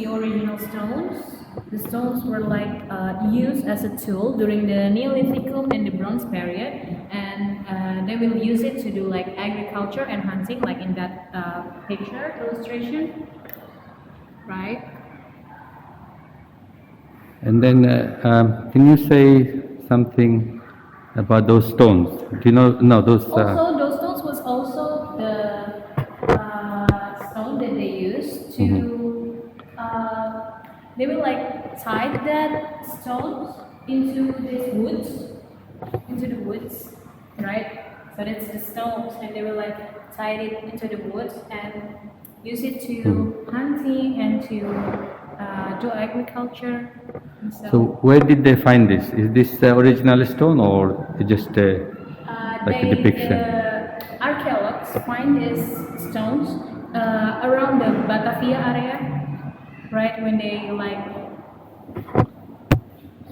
the original stones. The stones were like used as a tool during the Neolithic and the Bronze period, and they will use it to do like agriculture and hunting, like in that picture illustration, right? And then, can you say something about those stones? Do you know? No, those. Also, those stones was also the stone that they used to. They will like tie that stones into these woods, right? So that's the stones, and they will like tie it into the woods and use it to hunting and to do agriculture. And So where did they find this? Is this the original stone or just like a depiction? The archaeologists find these stones around the Batavia area, right? When they like.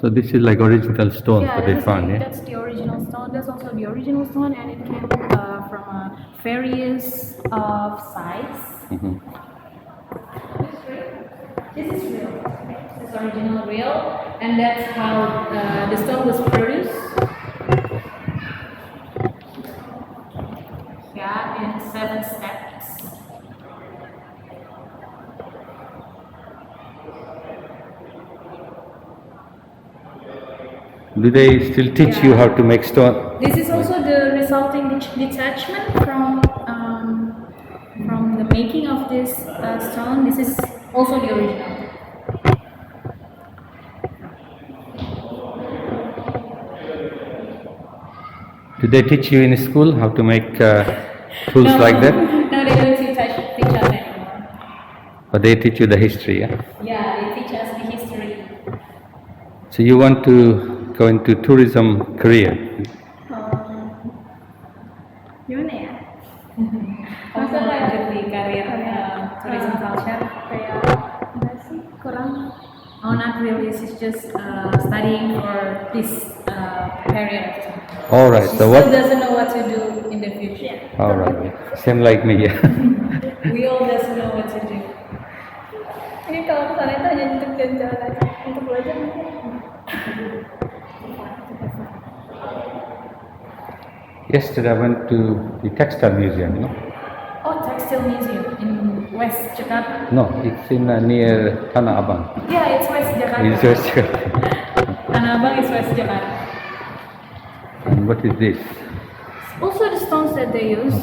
So this is like original stone that they found, yeah? That's the original stone. That's also the original stone, and it came from various sites. This is real. This is original real, and that's how the stone was produced. Yeah, in 7 steps. Do they still teach you how to make stone? This is also the resulting detachment from the making of this stone. This is also the original. Do they teach you in school how to make tools like that? No, they don't teach us anymore. But they teach you the history, yeah? Yeah, they teach us the history. So you want to go into tourism career? Gimana ya? Masa lanjut di karir tourism culture kayak enggak sih, kurang. Oh, not really. She's just studying for this period of time. All right. She So still what? doesn't know what to do in the future. All right. Same like me, yeah. We all doesn't know what to do. Ini kalau kesana itu hanya untuk jalan-jalan aja, untuk belajar mungkin. Yesterday I went to the textile museum, you know? Oh, textile museum in West Jakarta. No, it's in near Tanah Abang. Yeah, it's West Jakarta. It's West Jakarta. Tanah Abang is West Jakarta. And what is this? Also the stones that they use,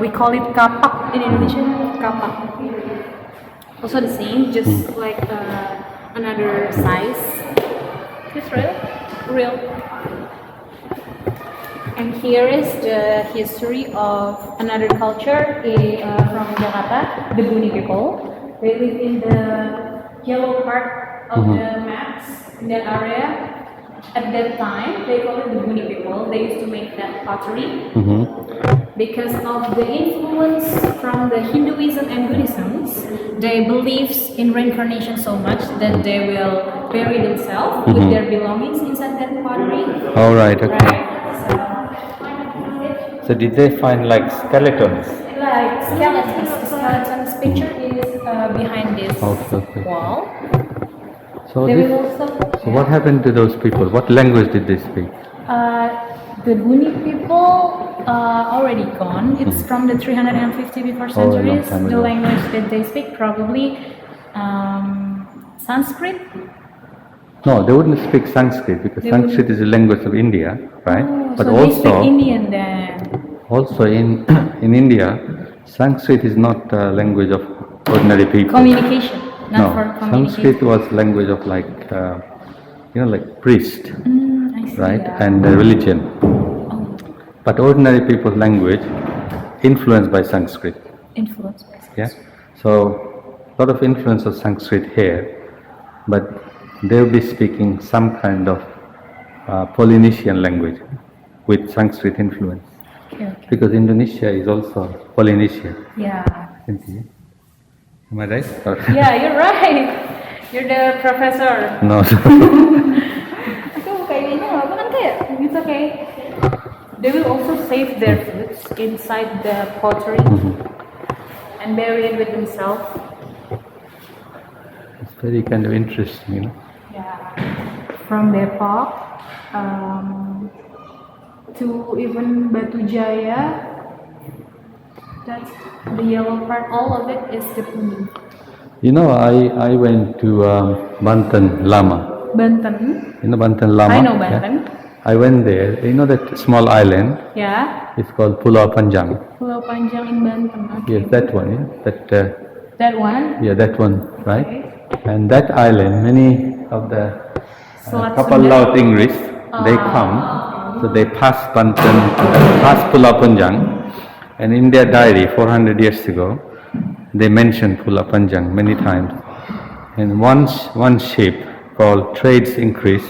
we call it kapak in Indonesian, kapak. Also the same, just like another size. It's real? Real. And here is the history of another culture from Jakarta, the Buni people. They live in the yellow part of the maps in that area. At that time, they call it the Buni people. They used to make that pottery because of the influence from the Hinduism and Buddhism. They believe in reincarnation so much that they will bury themselves with their belongings inside that pottery. All right, okay. Right? So did they find like skeletons? Like skeletons. The skeleton's picture is behind this Okay. wall. So, They this, will also. so what happened to those people? What language did they speak? The Buni people already gone. It's from the 350 before centuries. time The ago. language that they speak probably Sanskrit. No, they wouldn't speak Sanskrit because They Sanskrit is a language of India, right? Oh, But so they speak also, Indian then. also in India, Sanskrit is not a language of ordinary people. Communication, not No, for Sanskrit communication. was language of like, like priest, I see, right? yeah. And religion. Oh, But ordinary people's language influenced by Sanskrit. influence by Yeah. So a lot of influence of Sanskrit here, but they'll be speaking some kind of Polynesian language with Sanskrit influence. Okay. Because Indonesia is also Polynesian. Yeah. Isn't it? Am I right? Or- Yeah, you're right. You're the professor. No. Aku buka ininya nggak apa kan kayak? It's okay. They will also save their foods inside the pottery and bury it with themselves. very kind of interesting, you know. Yeah. From Depok to even Batu Jaya, that's the yellow part, all of it is the Puni. You know, I went to Banten Lama. Banten. You know Banten Lama? I know Banten. Yeah? I went there. You know that small island? Yeah. It's called Pulau Panjang. Pulau Panjang in Banten. Okay. Yes, that one. Yeah? That one? Yeah, that one, right? Okay. And that island, many of the Selat couple Sunda. laut English, they come, so they pass Banten, pass Pulau Panjang, and in their diary 400 years ago, they mentioned Pulau Panjang many times. And one ship called Trades Increase,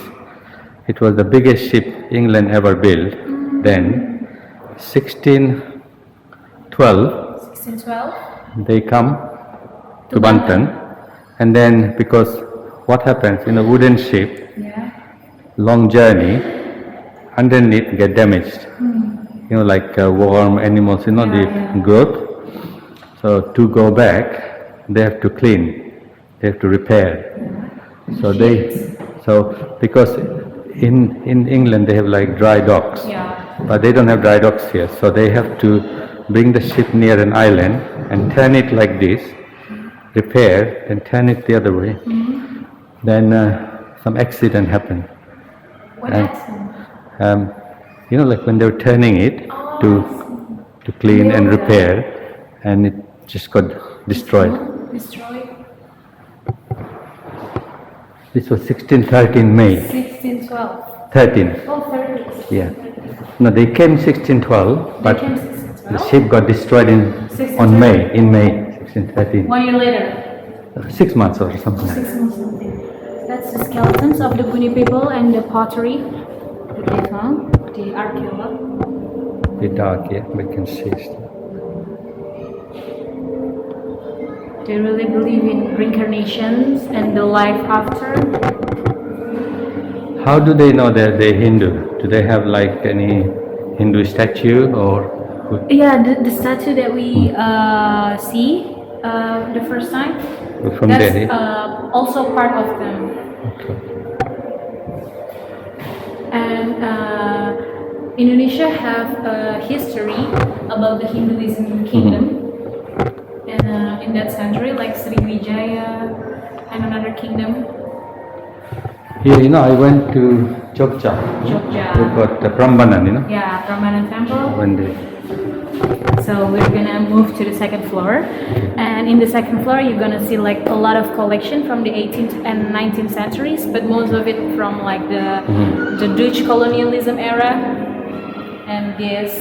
it was the biggest ship England ever built. Then, 1612, they come to Banten, and then because what happens in a wooden ship, Yeah. long journey, underneath get damaged. You know, like worm, animals, you know, the growth. So to go back, they have to clean, they have to repair. So because in England they have like dry docks, but they don't have dry docks here. So they have to bring the ship near an island and turn it like this, repair, and turn it the other way. Then some accident happened. What accident? You know, like when they were turning it to clean and repair, and it just got destroyed. Destroyed. This was 1613 May. 1612. 13. Oh, 30. Yeah. No, they came 1612, but came the 1612? ship got destroyed in May 1613. 1 year later. 6 months or something. 6 months something. That's the skeletons of the Buni people and the pottery that they found, the archaeology. The dark, yeah, we can see it. They really believe in reincarnations and the life after. How do they know that they're Hindu? Do they have like any Hindu statue or? Yeah, the statue that we see the first time, From that's there, yeah? also part of them. Okay. And Indonesia have a history about the Hinduism kingdom. And in that century, like Sriwijaya and another kingdom. Here, you know, I went to Jogja. Jogja. We got the Prambanan, you know. Yeah, Prambanan temple. One day. So we're gonna move to the second floor, and in the second floor you're gonna see like a lot of collection from the 18th and 19th centuries, but most of it from like the Dutch colonialism era. And these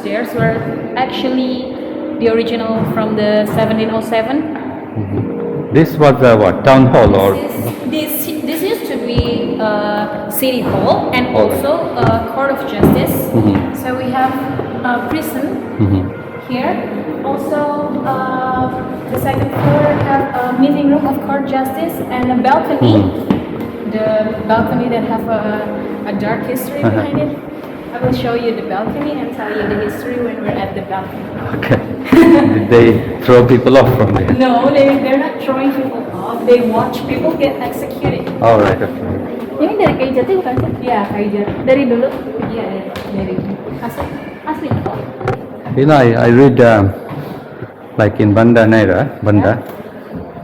stairs were actually the original from the 1707. This was what, town hall or? This used to be city hall and also a court of justice. So we have a prison here. Also, the second floor have a meeting room of court justice and a balcony. The balcony that have a dark history behind it. I will show you the balcony and tell you the history when we're at the balcony. Okay. Did they throw people off from there? No, they're not throwing people off. They watch people get executed. All right. Okay. Ini dari kayu jati bukan sih? Iya, kayu jati. Dari dulu? Iya, dari asli. You know, I read like in Banda,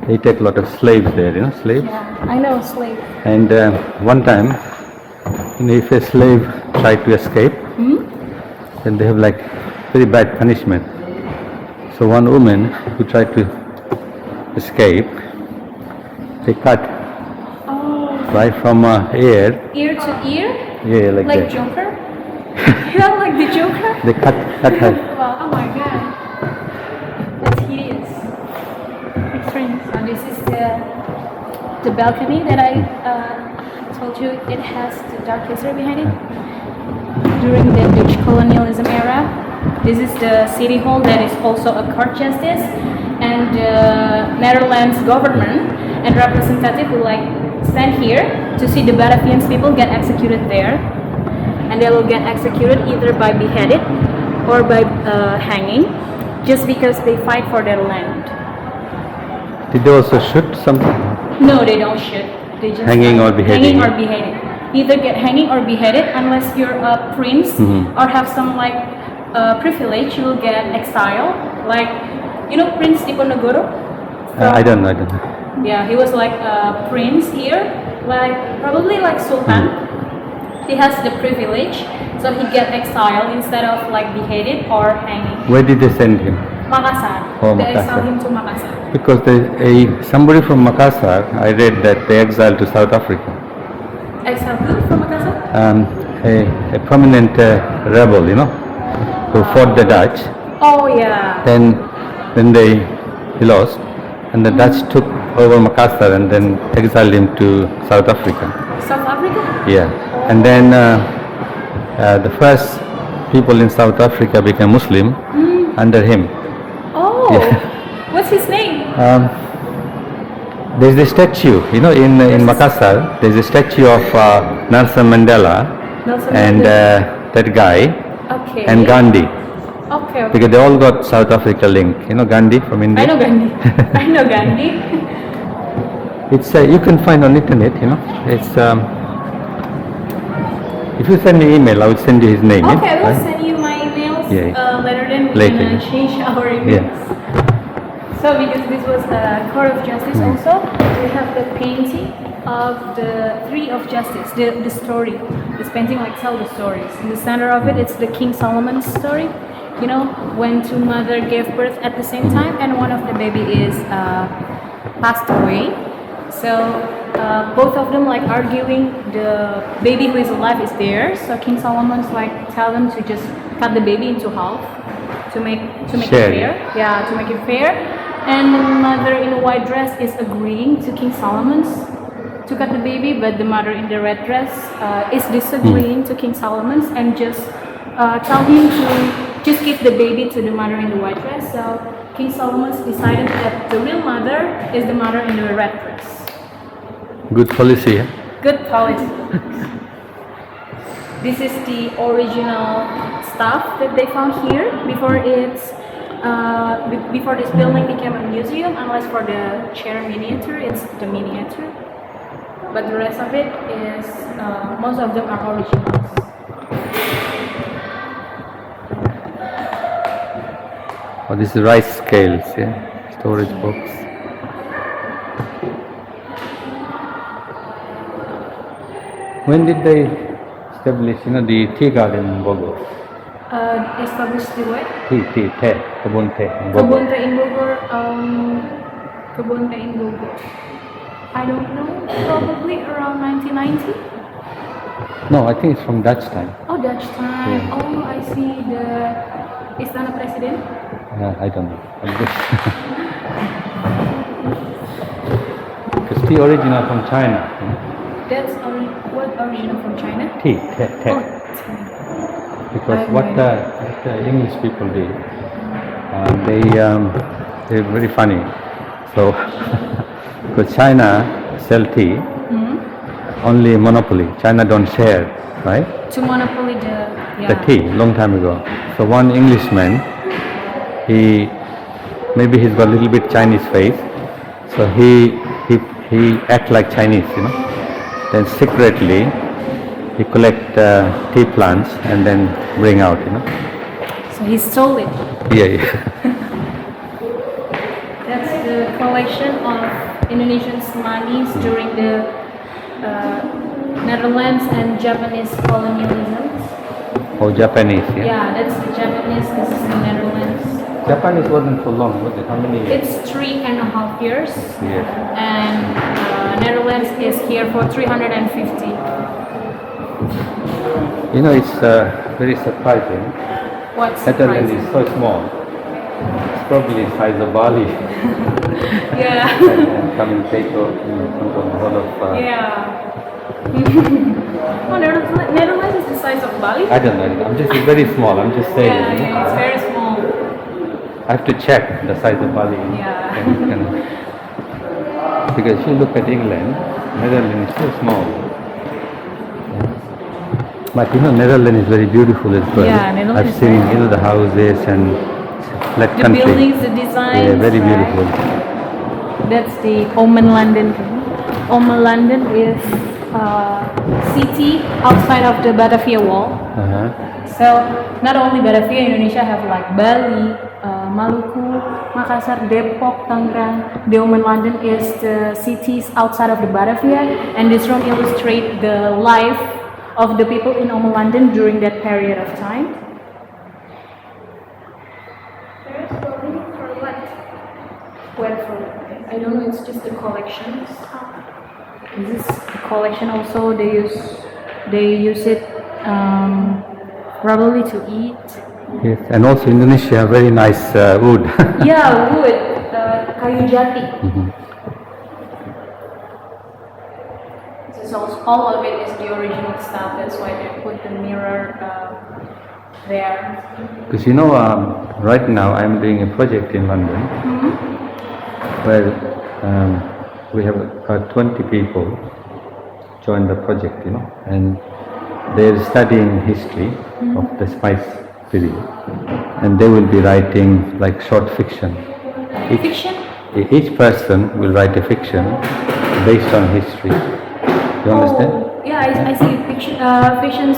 they take a lot of slaves there, you know, slaves. Yeah, I know, slave. And one time, you know, if a slave tried to escape, then they have like very bad punishment. So one woman who tried to escape, they cut right from ear to ear? Yeah, like that. Joker? Yeah, like the Joker? They cut her. Wow, oh my god. That's hideous. Extreme. So this is the balcony that I told you it has the dark history behind it. During the Dutch colonialism era, this is the city hall that is also a court justice, and the Netherlands government and representative will like stand here to see the Batavians people get executed there, and they will get executed either by beheaded or by hanging, just because they fight for their land. Did they also shoot something? No, they don't shoot. They just Hanging or beheading. Hanging or beheaded. Either get hanging or beheaded unless you're a prince or have some like privilege. You will get exile. Like Prince Diponegoro. I don't know. Yeah, he was like a prince here, like probably like Sultan. He has the privilege, so he get exiled instead of like beheaded or hanging. Where did they send him? Makassar. Oh, They Makassar. exiled him to Makassar. Because somebody from Makassar, I read that they exiled to South Africa. Exiled who from Makassar? A prominent rebel, who fought the Dutch. Oh yeah. Then he lost, and the Dutch took over Makassar and then exiled him to South Africa. South Africa? Yeah, and then the first people in South Africa became Muslim under him. Oh, Yeah. what's his name? There's a statue, in Makassar. There's a statue of Nelson Mandela Nelson and Mandela. that guy Okay. and Gandhi, Okay. because they all got South Africa link. Gandhi from India. I know Gandhi. I know Gandhi. It's you can find on internet. It's if you send me email, I will send you his name. Okay, I will right? send you my emails Yeah. later. Then we Later. can change our emails. So because this was a court of justice also, we have the painting of the tree of justice, the story. This painting like tell the stories. In the center of it, it's the King Solomon's story. When two mother gave birth at the same time, and one of the baby is passed away. So both of them like arguing. The baby who is alive is theirs. So King Solomon's like tell them to just cut the baby into half to make Share. it fair. Yeah, to make it fair. And the mother in a white dress is agreeing to King Solomon's to cut the baby, but the mother in the red dress is disagreeing to King Solomon's and just tell him to just give the baby to the mother in the white dress. So King Solomon's decided that the real mother is the mother in the red dress. Good policy. Yeah? Good policy. This is the original stuff that they found here before before this building became a museum, unless for the chair miniature, it's the miniature. But the rest of it is, most of them are originals. Oh, this is rice scales, yeah, storage box. When did they establish, the tea garden in Bogor? Established the what? Tea, kebun teh in Bogor. Kebun teh in Bogor. Kebun teh in Bogor. I don't know. Probably around 1990. No, I think it's from Dutch time. Oh, Dutch time. Yeah. Oh, I see the Istana Presiden. I don't know. Because tea original from China. That's what original from China? Tea. Oh, Because I what know. the English people did, they're very funny. So, because China sell tea, only monopoly. China don't share, right? to monopoly The tea, long time ago. So one Englishman, maybe he's got a little bit Chinese face, so he act like Chinese, Then secretly he collect tea plants and then bring out, So he stole it. Yeah. That's the collection of Indonesian monies during the Netherlands and Japanese colonialism. Oh, Japanese, yeah. Yeah, that's the Japanese. This is the Netherlands. Japanese wasn't so long, was it? How many years? It's 3.5 years. Yes. And Netherlands is here for 350. It's very surprising. What's Netherlands surprising? is so small. It's probably the size of Bali. Yeah. and come and take over the whole of. Yeah. Oh, Netherlands is the size of Bali? I don't know. It's very small. I'm just saying. Yeah, it's very small. I have to check the size of Bali. Yeah. Because if you look at England, Netherlands is so small. But Netherlands is very beautiful as well. Yeah, Netherlands I've is seen, very the houses and that The country. buildings, the designs. Yeah, very right? beautiful. That's the Omen London. London is city outside of the Batavia wall. Uh-huh. So not only Batavia, Indonesia have like Bali, Maluku, Makassar, Depok, Tangerang. The London is the cities outside of the Batavia, and this room illustrates the life of the people in London during that period of time. There's building for what? Where for? I don't know. It's just the collections. This is the collection. Also, they use it probably to eat. Yes, and also Indonesia have very nice wood. Yeah, wood, kayu jati. This is also, all of it is the original stuff. That's why they put the mirror there. Because right now I'm doing a project in London where we have 20 people join the project, and they're studying history of the spice period, and they will be writing like short fiction. Each person will write a fiction based on history. You understand? Oh, yeah, I see fiction. Fictions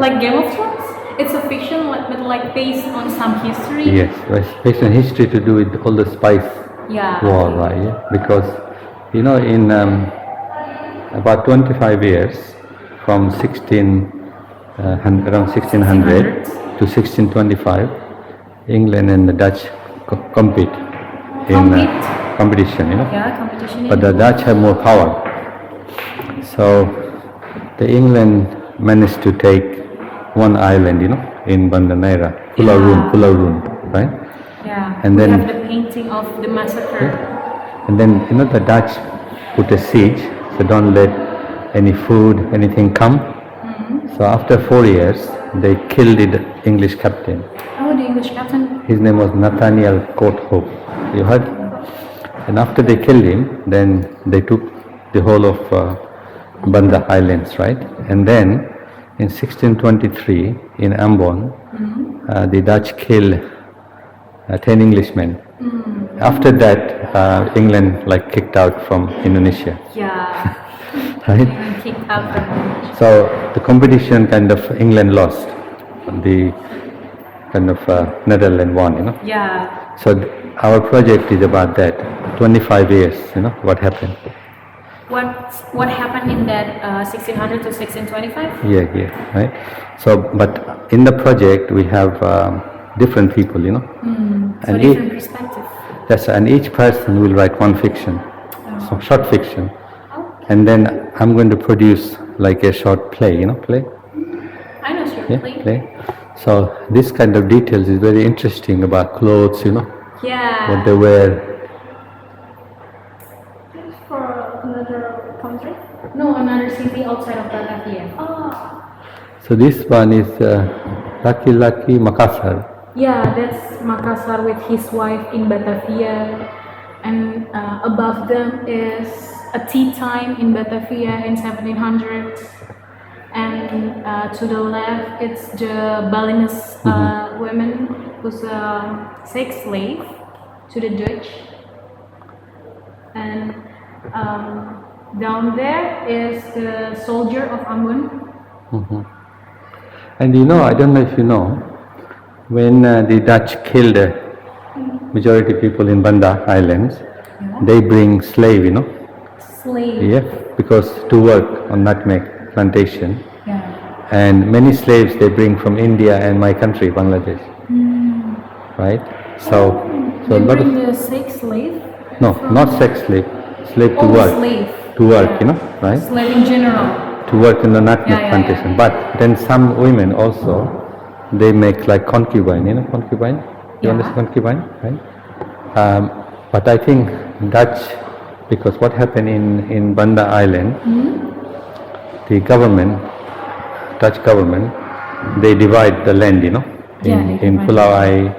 like Game of Thrones. It's a fiction, but like based on some history. Yes, based on history to do with all the spice war, right? Yeah? Because in about 25 years, from around 1600 to 1625, England and the Dutch compete in competition, Yeah, competition. But the Dutch have more power. So the England managed to take one island, in Banda Neira, Pulau Rune, right? Yeah. And we then have the painting of the massacre. And then the Dutch put a siege, so don't let any food, anything come. So after 4 years, they killed the English captain. Oh, the English captain. His name was Nathaniel Courthope. You heard? And after they killed him, then they took the whole of Banda Islands, right? And then in 1623 in Ambon, the Dutch killed 10 Englishmen. After that, England kicked out from Indonesia. Yeah. Right? England kicked out from Indonesia. So the competition England lost. The Netherlands won, Yeah. So our project is about that. 25 years, what happened. What happened in that 1600 to 1625? Yeah, right. So, but in the project we have different people, So and different perspective. Yes, and each person will write one fiction, so short fiction, and then I'm going to produce like a short play, play. I know short Yeah, play. play. So this kind of details is very interesting about clothes, Yeah. what they wear. For another country? No, another city outside of Batavia. Oh, So this one is Laki-Laki Makassar. Yeah, that's Makassar with his wife in Batavia, and above them is a tea time in Batavia in 1700s, and to the left it's the Balinese woman who's a sex slave to the Dutch, and down there is the soldier of Ambon. And I don't know if you know, when the Dutch killed majority people in Banda Islands, they bring slave, Slave. Yeah, because to work on nutmeg plantation. Yeah. And many slaves they bring from India and my country, Bangladesh. Right? So They a lot bring of, the sex slave. no, not sex slave, slave to work. Slave. To work, right? Slave in general. To work in the nutmeg Yeah. plantation. But then some women also, they make like concubine, concubine? You Yeah. understand concubine, right? But I think Dutch, because what happened in Banda Island, the government, Dutch government, they divide the land, Yeah, they in divide. Pulau Ai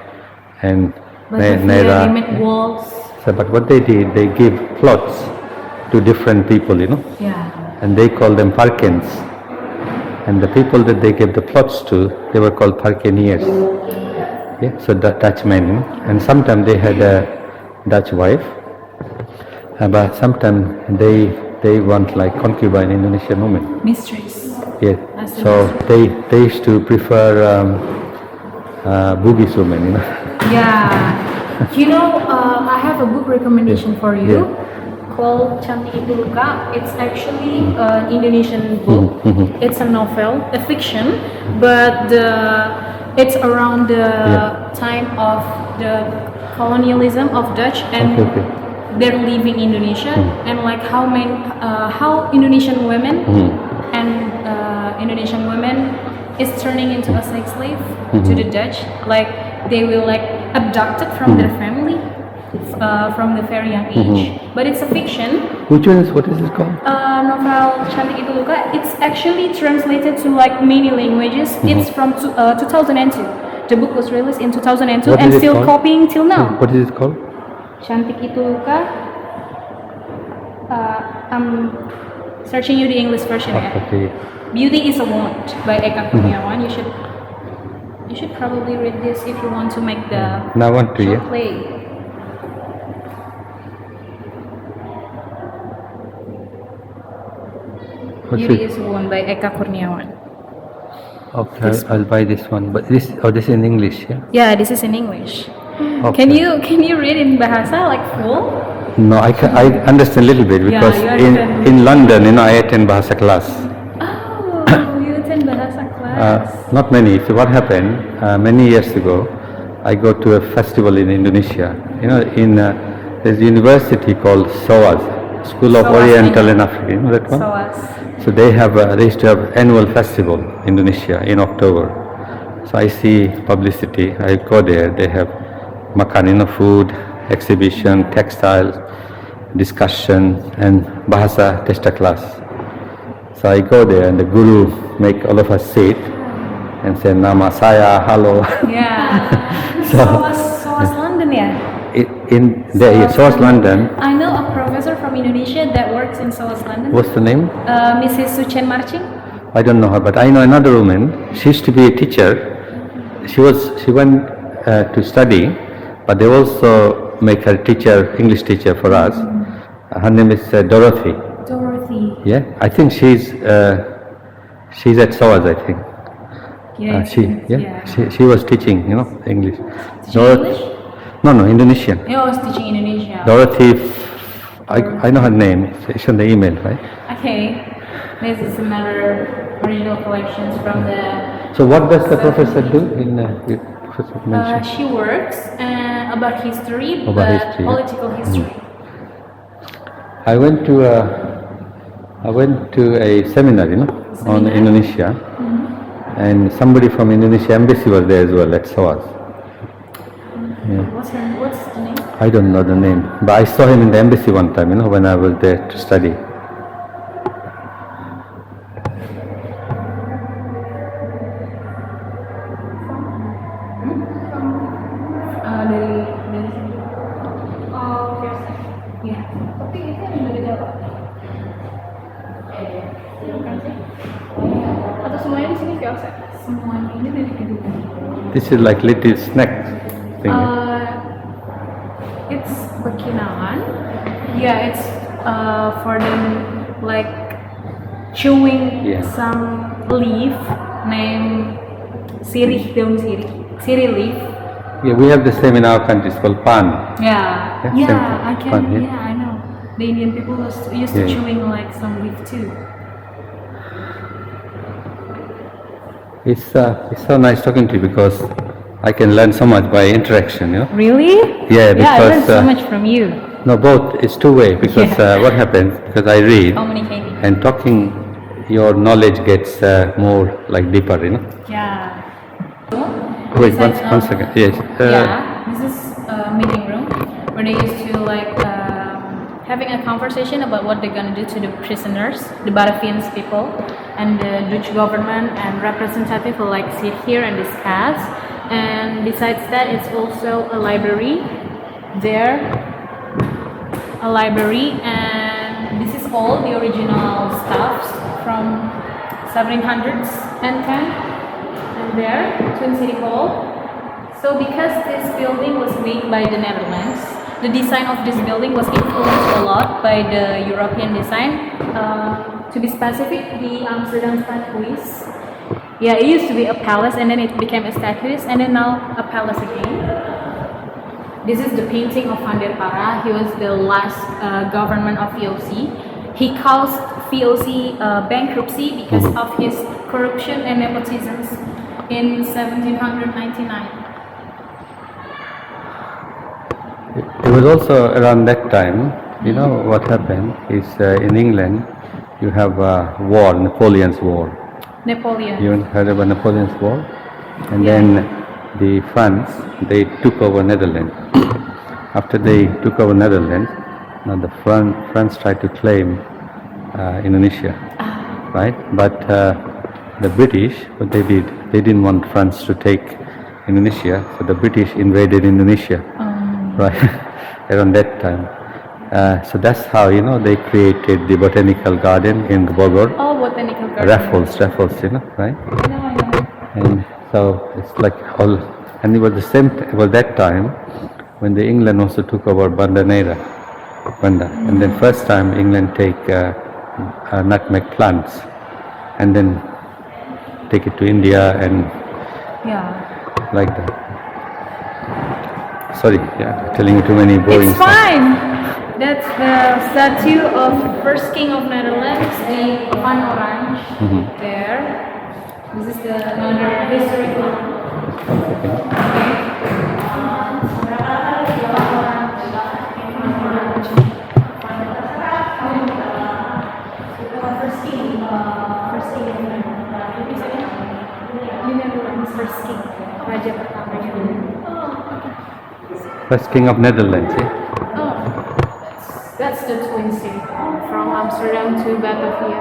and Batavia, Neira. they make walls. So, but what they did, they give plots to different people, Yeah. and they call them parkens. And the people that they gave the plots to, they were called parkeneers. Yeah, so Dutchmen, and sometimes they had a Dutch wife, but sometimes they they want like concubine Indonesian women. Mistress. Yes. As a So they used to prefer Bugis women, you know. Yeah. You know, I have a book recommendation for you called Cantik Itu Luka. It's actually an Indonesian book. It's a novel, a fiction, but it's around the time of the colonialism of Dutch and they're leaving Indonesia and like how Indonesian women and Indonesian women is turning into a sex slave to the Dutch. Like they will like abducted from their family from the very young age. But it's a fiction. Which one is, what is it called? Novel Cantik Itu Luka. It's actually translated to like many languages. It's from 2002. The book was released in 2002 and still called? copying till now. What is it called? Cantik Itu Luka. I'm searching you the English version. Okay. Beauty is a Wand by Eka Kurniawan. You should probably read this if you want to make the Now I want to short play. Beauty is a Wand by Eka Kurniawan. Okay, I'll buy this one. But this is in English, yeah? Yeah, this is in English. Okay. Can you read in Bahasa like full? No, I understand a little bit because you understand. in London, you know, I attend Bahasa class. Oh, you attend Bahasa class. Not many. So what happened, many years ago, I go to a festival in Indonesia. You know, there's a university called SOAS, School of SOAS, Oriental and African. You know that one? SOAS. So they used to have annual festival in Indonesia in October. So I see publicity. I go there. They have makan, you know, food, exhibition, textiles, discussion, and Bahasa Testa class. So I go there, and the guru make all of us sit and say nama saya, hello. Yeah. So SOAS London, yeah. SOAS London. I know a professor from Indonesia that works in SOAS London. What's the name? Mrs. Suchen Marching. I don't know her, but I know another woman. She used to be a teacher. She went to study, but they also make her teacher, English teacher for us. Her name is Dorothy. Dorothy. Yeah, I think she's at SOAS, I think. She was teaching, you know, English. English? No, Indonesian. I was teaching Indonesia. Dorothy, I know her name. It's on the email, right? Okay. This is another original collections from the. So what does the professor do in Professor mentioned? She works about history, About but history, yeah. political history. I went to a seminar, you know, on Indonesia, and somebody from Indonesia embassy was there as well at SOAS. Yeah. What's the name? I don't know the name, but I saw him in the embassy one time, you know, when I was there to study. Dari sini. Oh, biasa. Iya. Tapi itu yang dari Jawa. Iya bukan sih? Atau semuanya di sini biasa? Semuanya ini dari kedudukan. This is like little snack thing. It's pekinangan. Yeah, it's for them like chewing some leaf named sirih, daun sirih, sirih leaf. Yeah, we have the same in our country. It's called pan. Yeah, Yeah, I can. pan, yeah. Yeah, I know. The Indian people used to chewing like some leaf too. It's so nice talking to you because I can learn so much by interaction, you know. Really? Yeah, because I learned so much from you. No, both. It's two-way because what happens, because I read Communicating. and talking, your knowledge gets more like deeper, you know. Yeah. Wait, one second. Yes. This is a meeting room where they used to like having a conversation about what they're gonna do to the prisoners, the Batavians people, and the Dutch government and representative will like sit here and discuss. And besides that, it's also a library there. A library, and this is all the original stuffs from 1710 and there, Twin City Hall. So because this building was made by the Netherlands, the design of this building was influenced a lot by the European design. To be specific, the Amsterdam Stadhuis. Yeah, it used to be a palace and then it became a Stadhuis and then now a palace again. This is the painting of Van der Para. He was the last government of VOC. He caused VOC bankruptcy because of his corruption and nepotism in 1799. It was also around that time, you know what happened is in England you have a war, Napoleon's war. Napoleon. You heard about Napoleon's war? And then the France, they took over Netherlands. After they took over Netherlands, now the France tried to claim Indonesia, right? But the British, what they did, they didn't want France to take Indonesia, so the British invaded Indonesia, right? Around that time. So that's how, you know, they created the botanical garden in Bogor. Oh, botanical garden. Raffles, you know, right? No, I know. And so it's like all, and it was the same, it was that time when the England also took over Banda, and then first time England take nutmeg plants, and then take it to India and like that. Sorry, telling you too many boring It's stuff. fine. That's the statue of first king of Netherlands, the Van Orange. There. This is the another historical. First king, Raja pertamanya. First king of Netherlands, That's the twin city from Amsterdam to Batavia.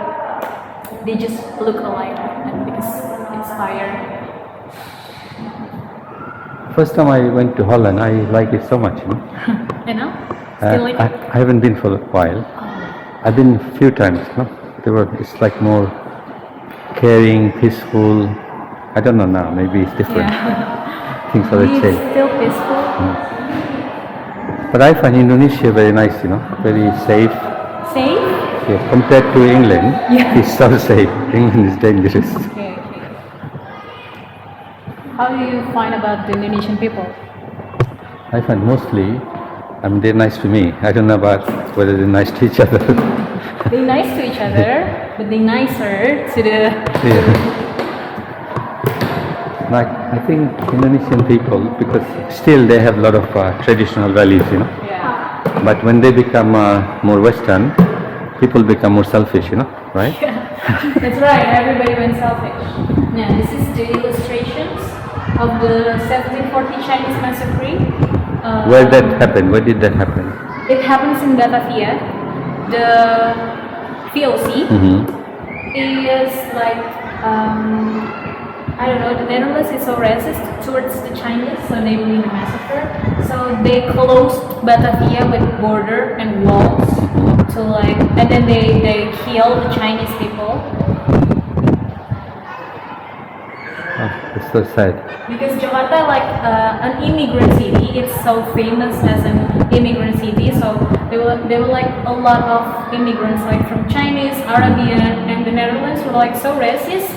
They just look alike and because it's higher. First time I went to Holland, I like it so much. You know? You know? Still like it? I haven't been for a while. I've been a few times. No? It's like more caring, peaceful. I don't know now. Maybe it's different. Things are the It's same. still peaceful. But I find Indonesia very nice. You know, very safe. Safe? Yeah, compared to England, it's so safe. England is dangerous. Okay. How do you find about the Indonesian people? I find mostly, I mean, they're nice to me. I don't know about whether they're nice to each other. They're nice to each other, but they're nicer to the... Like, I think Indonesian people, because still they have a lot of traditional values, you know. Yeah. But when they become more Western, people become more selfish, you know, right? That's right, everybody went selfish. Yeah, this is the illustrations of the 1740 Chinese massacre. Where that happened? Where did that happen? It happens in Batavia. The VOC is like, I don't know, the Netherlands is so racist towards the Chinese, so they believe in massacre. So they closed Batavia with border and walls to like, and then they kill the Chinese people. Oh, it's so sad. Because Jakarta, like an immigrant city, it's so famous as an immigrant city. So there were like a lot of immigrants, like from Chinese, Arabian, and the Netherlands were like so racist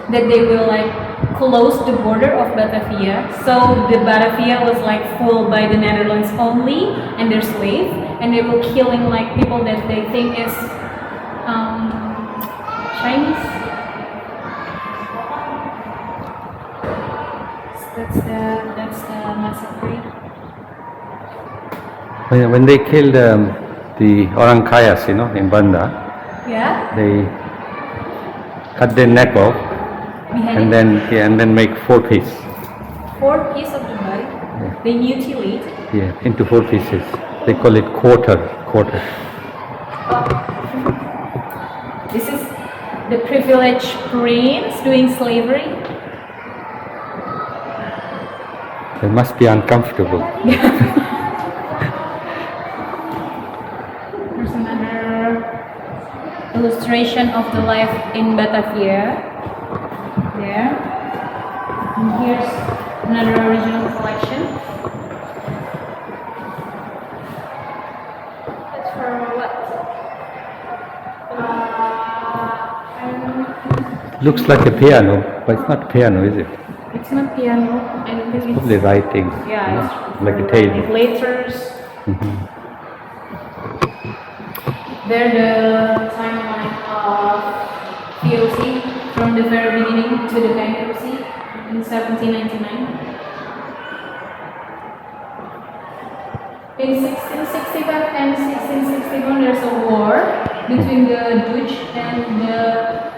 that they will like close the border of Batavia. So the Batavia was like full by the Netherlands only, and their slave, and they were killing like people that they think is Chinese. That's the massacre. When they killed the orang kayas, you know, in Banda, they cut their neck off and then make 4 pieces. 4 pieces of the body. They mutilate. Yeah, into 4 pieces. They call it quarter. This is the privileged prince doing slavery. It must be uncomfortable. There's another illustration of the life in Batavia. There. And here's another original collection. Looks like a piano, but it's not piano, is it? It's not piano. I don't think it's. Probably writing. Yeah, it's Like a table. letters. There the timeline of POC from the very beginning to the bankruptcy in 1799. In 1665 and 1661, there's a war between the Dutch and the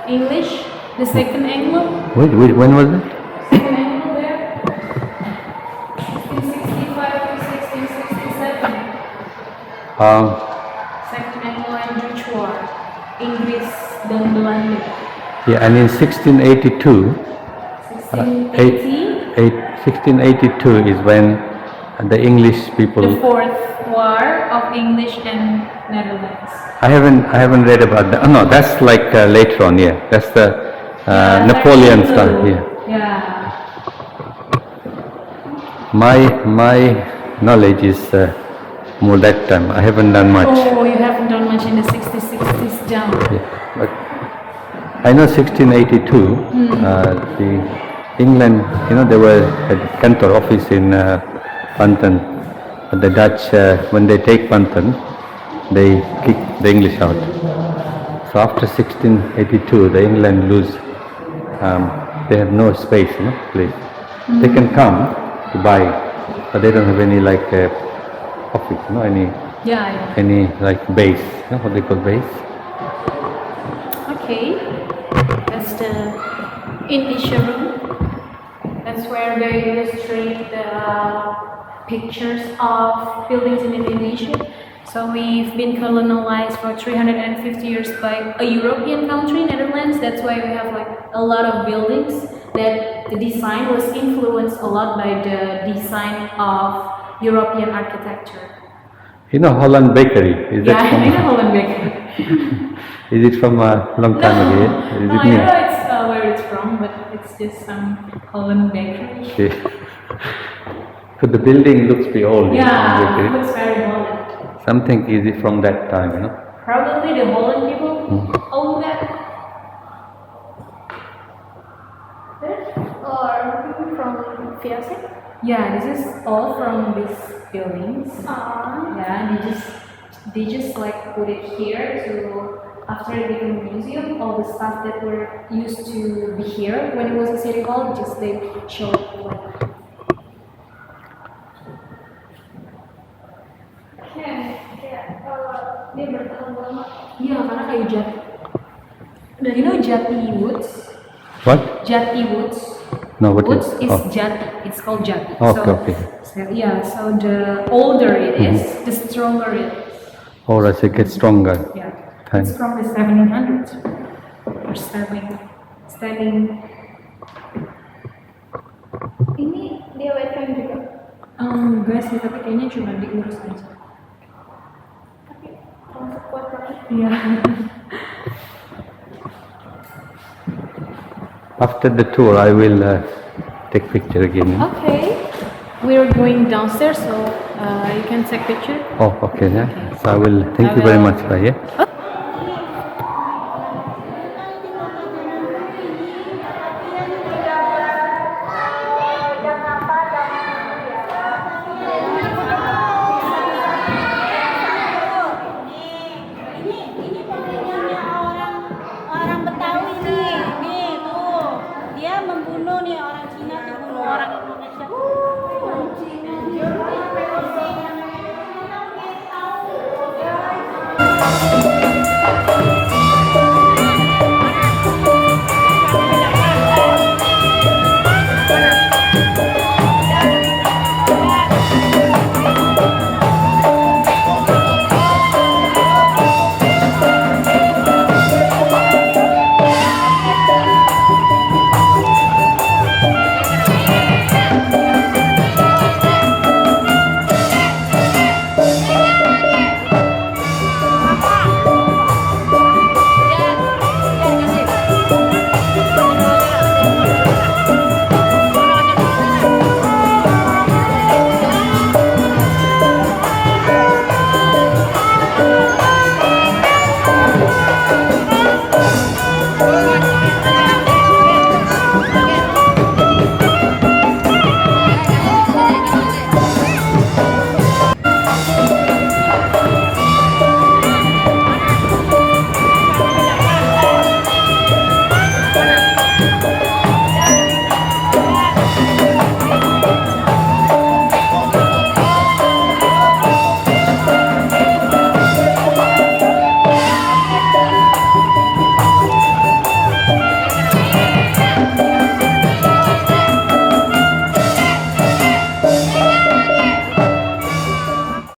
English, the Second Anglo. Wait, when was it? Second Anglo there. 1665 to 1667. Second Anglo and Dutch War. Inggris dan Belanda. Yeah, and in 1682, 1680. 1682 is when the English people. The Fourth War of English and Netherlands. I haven't read about that. Oh, no, that's like later on. Yeah, that's the Napoleon stuff. Yeah. Yeah. My knowledge is more that time. I haven't done much. Oh, you haven't done much in the 60s, 60s down. Yeah, but I know 1682. The England, they were at Cantor office in Banten. But the Dutch, when they take Banten, they kick the English out. So after 1682, the England lose. They have no space, place. They can come to buy, but they don't have any office, any like base, what they call base. Okay, that's the Indonesia room. That's where they illustrate the pictures of buildings in Indonesia. So we've been colonized for 350 years by a European country, Netherlands. That's why we have a lot of buildings that the design was influenced a lot by the design of European architecture. Holland Bakery? Is that Yeah, from, I know Holland Bakery. Is it from a long time ago? Is No, it I new? don't know where it's from, but it's just some Holland Bakery. Okay. So the building looks pretty old. Yeah, Bakery. it looks very Holland. Something is it from that time, Probably the Holland people own that. Or from Fiancé? Yeah, this is all from these buildings. Yeah, they just put it here to after it became a museum. All the stuff that were used to be here when it was a city hall, just they show it Dia bertahan lama. Iya, karena kayu jati. You know Jati Woods? What? Jati Woods. No, what Woods is? is Jati. It's called Jati. Okay. So the older it is, the stronger it is. Or as it gets stronger. Yeah. Time. It's from the 1700s. Or standing. Ini dia wetland juga. Enggak sih, tapi kayaknya cuma diurus aja. Tapi termasuk kuat banget. Iya. After the tour, I will take picture again. Okay. We're going downstairs, so you can take picture. Oh, okay. Yeah. So I will. Thank you very much, Raya.